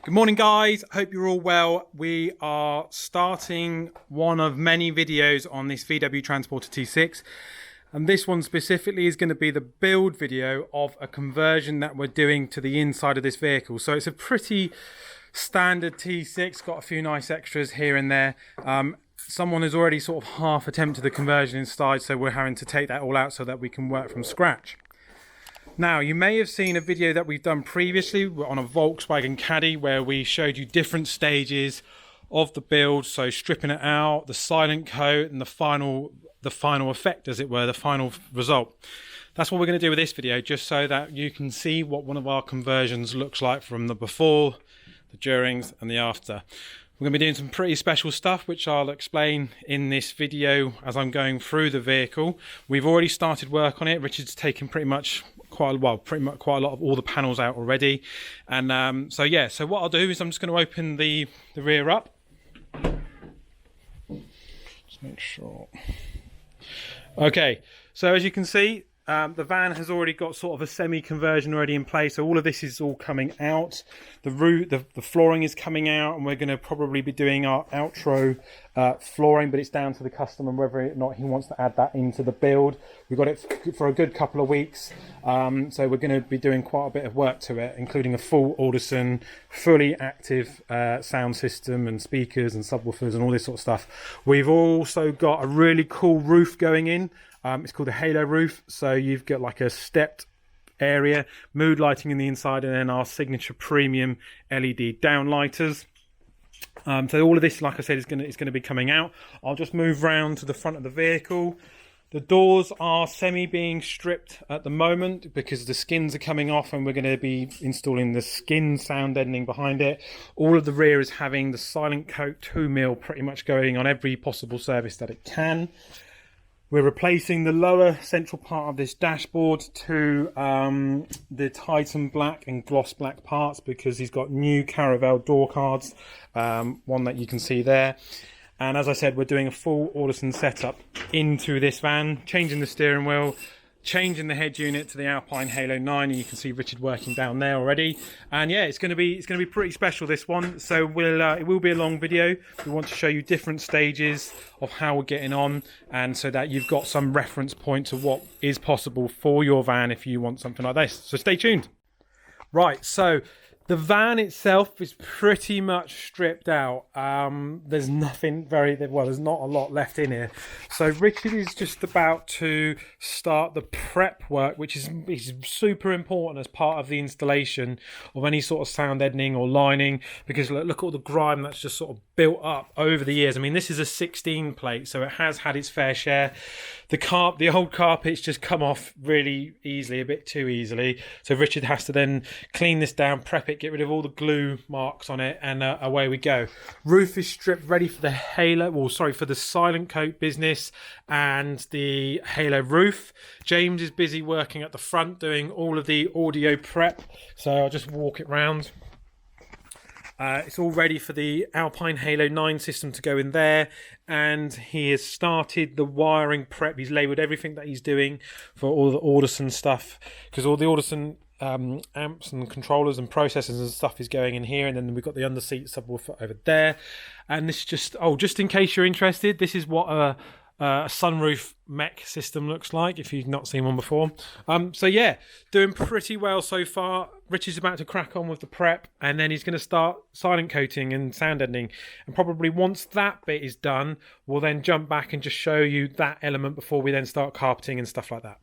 Good morning guys, hope you're all well. We are starting one of many videos on this VW Transporter T6, and this one specifically is going to be the build video of a conversion that we're doing to the inside of this vehicle. So it's a pretty standard T6, got a few nice extras here and there. Someone has already sort of half attempted the conversion inside, so we're having to take that all out so that we can work from scratch. Now, you may have seen a video that we've done previously on a Volkswagen Caddy where we showed you different stages of the build, so stripping it out, the silent coat, and the final effect, as it were, the final result. That's what we're going to do with this video, just so that you can see what one of our conversions looks like from the before, the durings, and the after. We're going to be doing some pretty special stuff, which I'll explain in this video as I'm going through the vehicle. We've already started work on it. Richard's taken pretty much quite a lot of all the panels out already. And so what I'll do is I'm just going to open the rear up. Just make sure. Okay, so as you can see, the van has already got sort of a semi-conversion already in place, so all of this is all coming out. The flooring is coming out, and we're going to probably be doing our outro flooring, but it's down to the customer whether or not he wants to add that into the build. We've got it for a good couple of weeks, so we're going to be doing quite a bit of work to it, including a full Audison, fully active sound system and speakers and subwoofers and all this sort of stuff. We've also got a really cool roof going in. It's called a Halo roof, so you've got like a stepped area, mood lighting in the inside, and then our signature premium LED downlighters. So all of this, like I said, is going to be coming out. I'll just move round to the front of the vehicle. The doors are being stripped at the moment because the skins are coming off, and we're going to be installing the SKINZ sound deadening behind it. All of the rear is having the silent coat 2mm pretty much going on every possible service that it can. We're replacing the lower central part of this dashboard to the Titan black and gloss black parts because he's got new Caravelle door cards, one that you can see there. And as I said, we're doing a full Audison setup into this van, changing the steering wheel, changing the head unit to the Alpine Halo 9, and you can see Richard working down there already. And yeah, it's going to be pretty special, this one. So it will be a long video. We want to show you different stages of how we're getting on, and so that you've got some reference point to what is possible for your van if you want something like this. So stay tuned. Right, so the van itself is pretty much stripped out. There's nothing there's not a lot left in here. So Richard is just about to start the prep work, which is super important as part of the installation of any sort of sound deadening or lining, because look at all the grime that's just sort of built up over the years. I mean, this is a 16 plate, so it has had its fair share. The old carpet's just come off really easily, a bit too easily. So Richard has to then clean this down, prep it, get rid of all the glue marks on it, and away we go. Roof is stripped, ready for for the silent coat business and the Halo roof. James is busy working at the front doing all of the audio prep, so I'll just walk it round. It's all ready for the Alpine Halo 9 system to go in there, and he has started the wiring prep. He's labelled everything that he's doing for all the Audison stuff, because all the Audison amps and controllers and processors and stuff is going in here, and then we've got the underseat subwoofer over there. And this just in case you're interested, this is what a sunroof mech system looks like if you've not seen one before. So yeah, doing pretty well so far. Richard's about to crack on with the prep, and then he's going to start silent coating and sound deadening, and probably once that bit is done, we'll then jump back and just show you that element before we then start carpeting and stuff like that.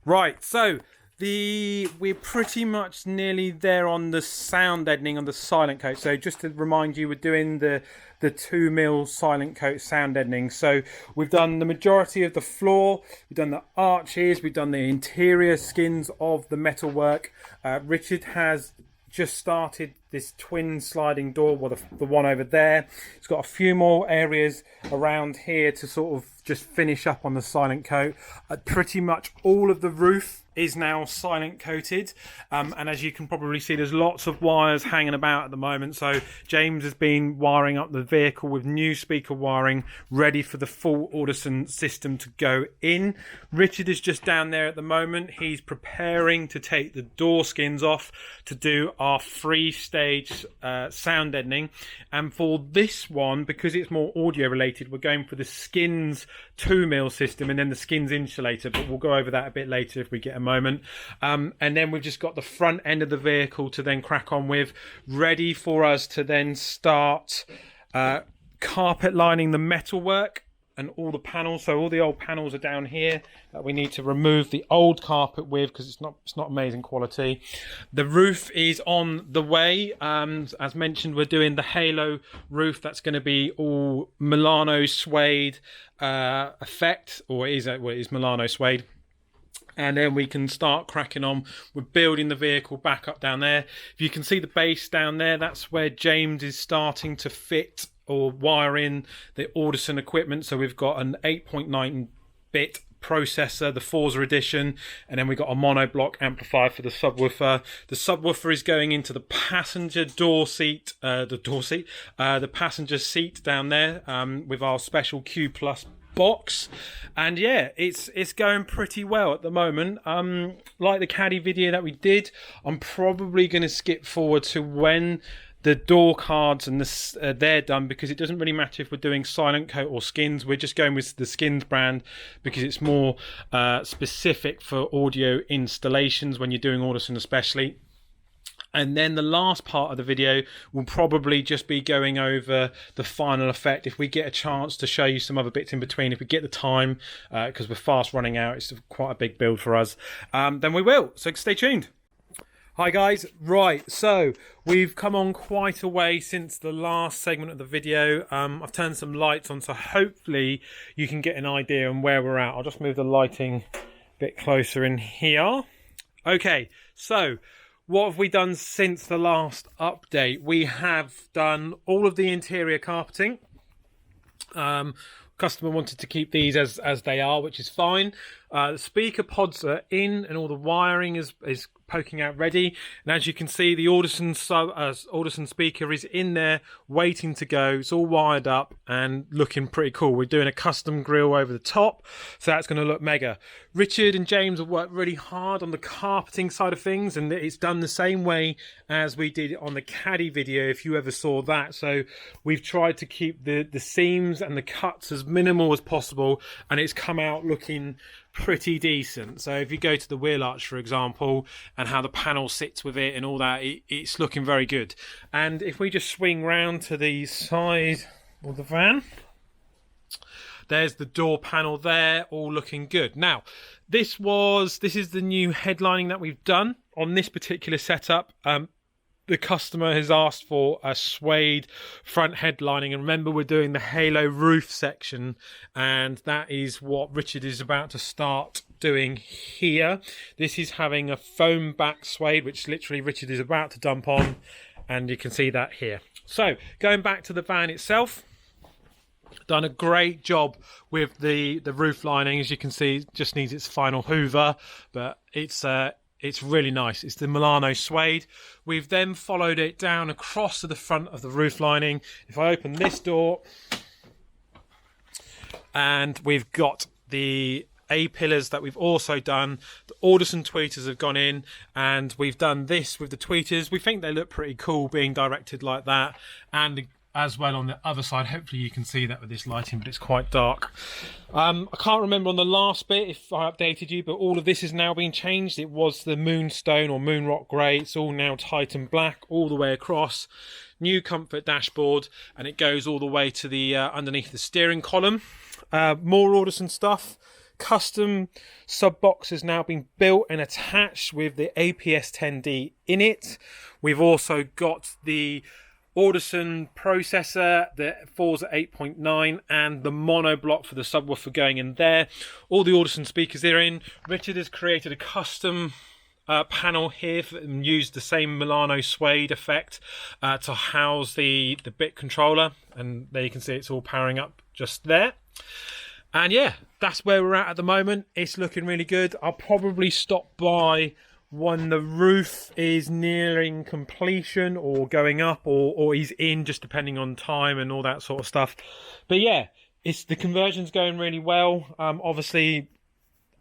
Right, so we're pretty much nearly there on the sound deadening on the silent coat. So just to remind you, we're doing the 2mm silent coat sound deadening. So we've done the majority of the floor, we've done the arches, we've done the interior skins of the metalwork. Richard has just started this twin sliding door, the one over there. It's got a few more areas around here to sort of just finish up on the silent coat. Pretty much all of the roof is now silent coated, and as you can probably see, there's lots of wires hanging about at the moment. So James has been wiring up the vehicle with new speaker wiring ready for the full Audison system to go in. Richard is just down there at the moment. He's preparing to take the door skins off to do our 3-step 3-stage sound deadening. And for this one, because it's more audio related, we're going for the SKINZ 2mm system and then the SKINZ insulator, but we'll go over that a bit later if we get a moment. And then we've just got the front end of the vehicle to then crack on with, ready for us to then start carpet lining the metalwork and all the panels. So all the old panels are down here that we need to remove the old carpet with, because it's not amazing quality. The roof is on the way. As mentioned, we're doing the Halo roof. That's going to be all Milano suede effect, or it is Milano suede. And then we can start cracking on with building the vehicle back up down there. If you can see the base down there, that's where James is starting to fit or wire in the Audison equipment. So we've got an 8.9-bit processor, the Forza edition, and then we've got a monoblock amplifier for the subwoofer. The subwoofer is going into the passenger the passenger seat down there with our special Q Plus box. And yeah, it's going pretty well at the moment. Like the caddy video that we did, I'm probably going to skip forward to when the door cards and they're done, because it doesn't really matter if we're doing Silent Coat or SKINZ. We're just going with the SKINZ brand because it's more specific for audio installations when you're doing Audison especially. And then the last part of the video will probably just be going over the final effect. If we get a chance to show you some other bits in between, if we get the time, because we're fast running out, it's quite a big build for us, then we will. So stay tuned. Hi guys, right, so we've come on quite a way since the last segment of the video. I've turned some lights on, so hopefully you can get an idea on where we're at. I'll just move the lighting a bit closer in here. Okay, so what have we done since the last update? We have done all of the interior carpeting. Customer wanted to keep these as they are, which is fine. The speaker pods are in and all the wiring is poking out ready. And as you can see, the Audison speaker is in there waiting to go. It's all wired up and looking pretty cool. We're doing a custom grille over the top, so that's going to look mega. Richard and James have worked really hard on the carpeting side of things, and it's done the same way as we did on the caddy video, if you ever saw that. So we've tried to keep the seams and the cuts as minimal as possible, and it's come out looking pretty decent. So if you go to the wheel arch, for example, and how the panel sits with it and all that, it's looking very good. And if we just swing round to the side of the van, there's the door panel there, all looking good. Now, this is the new headlining that we've done on this particular setup. The customer has asked for a suede front headlining, and remember, we're doing the Halo roof section, and that is what Richard is about to start doing here. This is having a foam back suede, which literally Richard is about to dump on, and you can see that here. So going back to the van itself, done a great job with the roof lining. As you can see, it just needs its final hoover, but it's really nice. It's the Milano suede. We've then followed it down across to the front of the roof lining. If I open this door, and we've got the A-pillars that we've also done. The Audison tweeters have gone in, and we've done this with the tweeters. We think they look pretty cool being directed like that, and as well on the other side. Hopefully you can see that with this lighting, but it's quite dark. I can't remember on the last bit if I updated you, but all of this has now been changed. It was the moonstone or moon rock grey. It's all now Titan black all the way across. New comfort dashboard, and it goes all the way to the underneath the steering column. More Audison stuff. Custom sub box has now been built and attached with the APS 10D in it. We've also got the Audison processor, the Forza 8.9, and the mono block for the subwoofer going in there. All the Audison speakers are in. Richard has created a custom panel here and used the same Milano suede effect to house the bit controller, and there you can see it's all powering up just there. And yeah, that's where we're at the moment. It's looking really good. I'll probably stop by when the roof is nearing completion or going up, or he's in, just depending on time and all that sort of stuff. But yeah, the conversion's going really well. Obviously,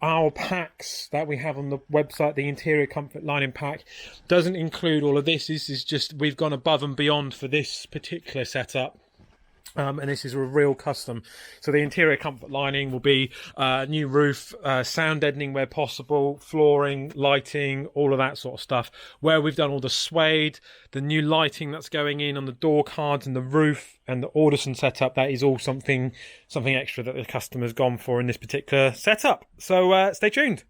our packs that we have on the website, the interior comfort lining pack, doesn't include all of this. This is just, we've gone above and beyond for this particular setup. And this is a real custom. So the interior comfort lining will be new roof, sound deadening where possible, flooring, lighting, all of that sort of stuff. Where we've done all the suede, the new lighting that's going in on the door cards and the roof and the Audison setup, that is all something extra that the customer's gone for in this particular setup. So stay tuned.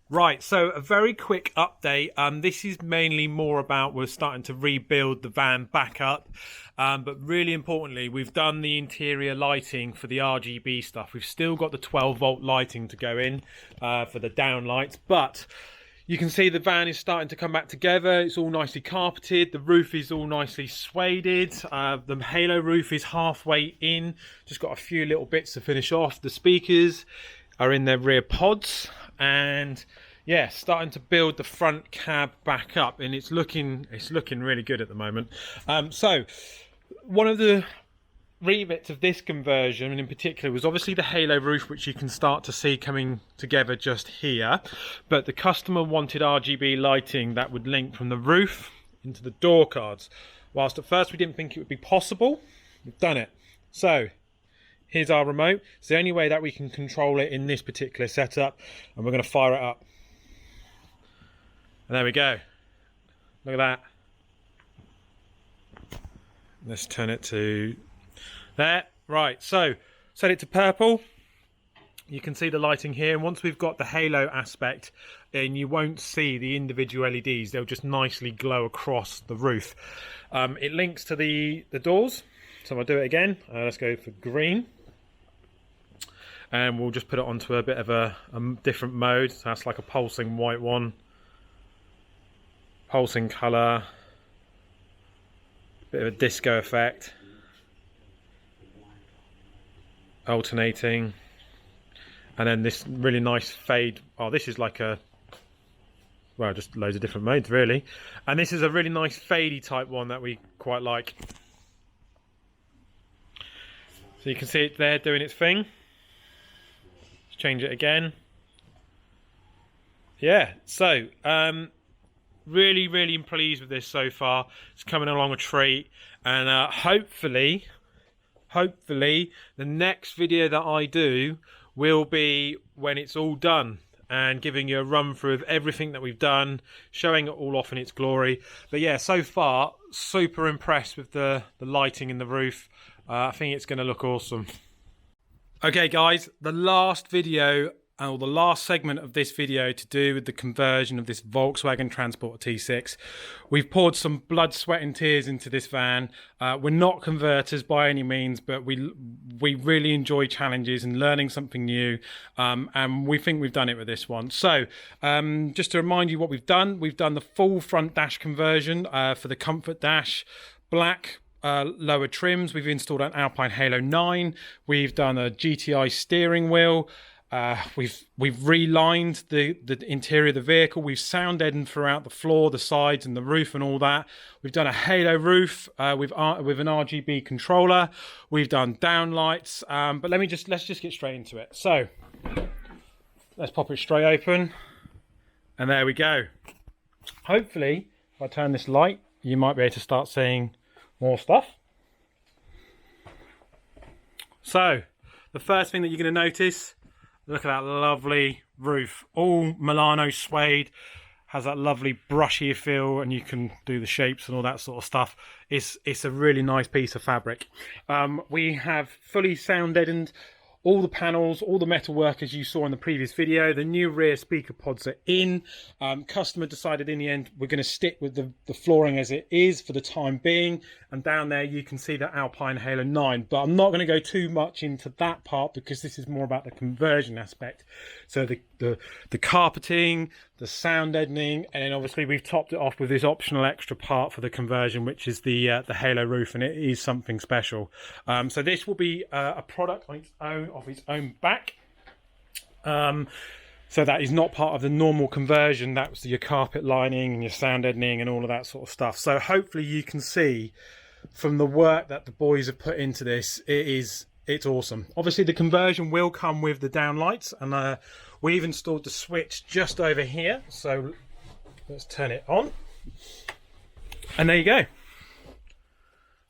Right, so a very quick update. This is mainly more about we're starting to rebuild the van back up. But really importantly, we've done the interior lighting for the RGB stuff. We've still got the 12-volt lighting to go in for the down lights. But you can see the van is starting to come back together. It's all nicely carpeted. The roof is all nicely sueded. The halo roof is halfway in. Just got a few little bits to finish off. The speakers are in their rear pods. And yeah, starting to build the front cab back up, and it's looking really good at the moment. So one of the remits of this conversion, and in particular, was obviously the halo roof, which you can start to see coming together just here. But the customer wanted RGB lighting that would link from the roof into the door cards. Whilst at first we didn't think it would be possible, we've done it. So here's our remote. It's the only way that we can control it in this particular setup, and we're going to fire it up. And there we go. Look at that. Let's turn it to there. Right, so set it to purple. You can see the lighting here, and once we've got the halo aspect, then you won't see the individual LEDs. They'll just nicely glow across the roof. It links to the doors, so I'll do it again. Let's go for green. And we'll just put it onto a bit of a different mode. So that's like a pulsing white one. Pulsing colour. Bit of a disco effect. Alternating. And then this really nice fade. Oh, this is like a... well, just loads of different modes really. And this is a really nice fadey type one that we quite like. So you can see it there doing its thing. Let's change it again. Yeah, so really pleased with this so far. It's coming along a treat, and hopefully the next video that I do will be when it's all done and giving you a run through of everything that we've done, showing it all off in its glory. But yeah, so far super impressed with the lighting in the roof. I think it's going to look awesome. Okay guys, the last video, or the last segment of this video, to do with the conversion of this Volkswagen Transporter T6. We've poured some blood, sweat and tears into this van. We're not converters by any means, but we really enjoy challenges and learning something new, and we think we've done it with this one. So just to remind you what we've done the full front dash conversion for the Comfort Dash, black lower trims. We've installed an Alpine Halo 9. We've done a GTI steering wheel. We've relined the interior of the vehicle. We've sound deadened throughout the floor, the sides and the roof and all that. We've done a halo roof with an RGB controller. We've done downlights. But let's just get straight into it. So let's pop it straight open, and there we go. Hopefully, if I turn this light, you might be able to start seeing more stuff. So the first thing that you're going to notice, look at that lovely roof, all Milano suede, has that lovely brushy feel, and you can do the shapes and all that sort of stuff. It's a really nice piece of fabric. We have fully sound deadened all the panels, all the metalwork as you saw in the previous video. The new rear speaker pods are in. Customer decided in the end we're going to stick with the flooring as it is for the time being. And down there you can see the Alpine Halo 9. But I'm not going to go too much into that part because this is more about the conversion aspect. So the carpeting, the sound deadening, and then obviously we've topped it off with this optional extra part for the conversion, which is the halo roof, and it is something special. So this will be a product on its own, of its own back. So that is not part of the normal conversion. That was your carpet lining and your sound deadening and all of that sort of stuff. So hopefully you can see from the work that the boys have put into this, it is it's awesome. Obviously the conversion will come with the downlights, and we've installed the switch just over here, so let's turn it on, and there you go.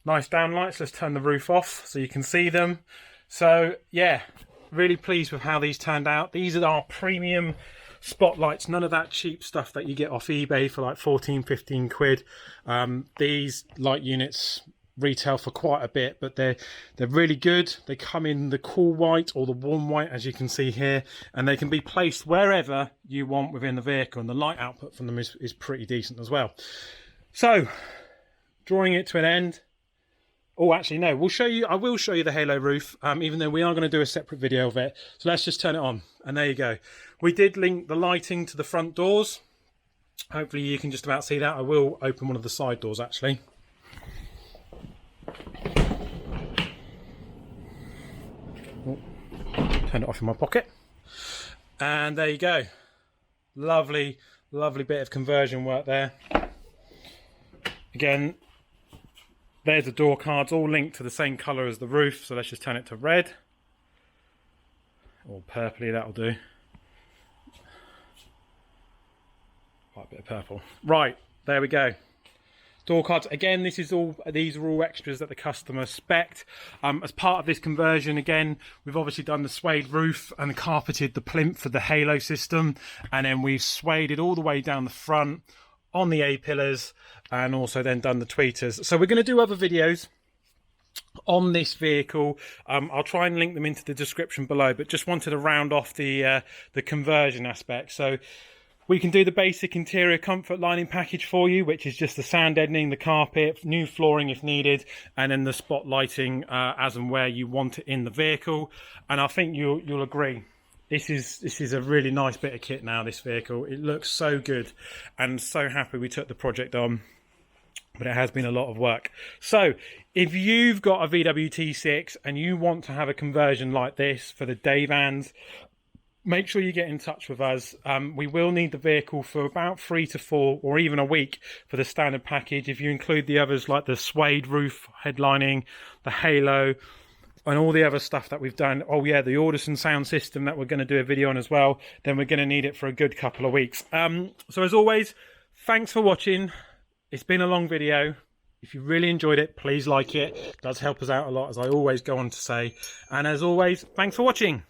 Nice downlights. Let's turn the roof off so you can see them. So yeah, really pleased with how these turned out. These are our premium spotlights, none of that cheap stuff that you get off eBay for like 14-15 quid. These light units retail for quite a bit, but they're really good. They come in the cool white or the warm white, as you can see here, and they can be placed wherever you want within the vehicle, and the light output from them is pretty decent as well. So drawing it to an end. Oh, actually no, I will show you the Halo roof, even though we are going to do a separate video of it. So let's just turn it on, and there you go. We did link the lighting to the front doors. Hopefully you can just about see that. I will open one of the side doors actually. Turn it off in my pocket, and there you go. Lovely bit of conversion work there. Again, there's the door cards, all linked to the same colour as the roof, so let's just turn it to red or purpley. That'll do. Quite a bit of purple. Right, there we go. Door cards, again, these are all extras that the customer spec'd. As part of this conversion, again, we've obviously done the suede roof and carpeted the plinth for the Halo system, and then we've sueded all the way down the front on the A-pillars, and also then done the tweeters. So we're going to do other videos on this vehicle. I'll try and link them into the description below, but just wanted to round off the conversion aspect. So we can do the basic interior comfort lining package for you, which is just the sound deadening, the carpet, new flooring if needed, and then the spotlighting as and where you want it in the vehicle. And I think you'll agree, this is a really nice bit of kit now, this vehicle. It looks so good, and so happy we took the project on, but it has been a lot of work. So if you've got a VW T6 and you want to have a conversion like this for the day vans, make sure you get in touch with us. We will need the vehicle for about 3 to 4 or even a week for the standard package. If you include the others like the suede roof headlining, the Halo, and all the other stuff that we've done, oh yeah, the Audison sound system that we're going to do a video on as well, then we're going to need it for a good couple of weeks. So as always, thanks for watching. It's been a long video. If you really enjoyed it, please like it. It does help us out a lot, as I always go on to say. And as always, thanks for watching.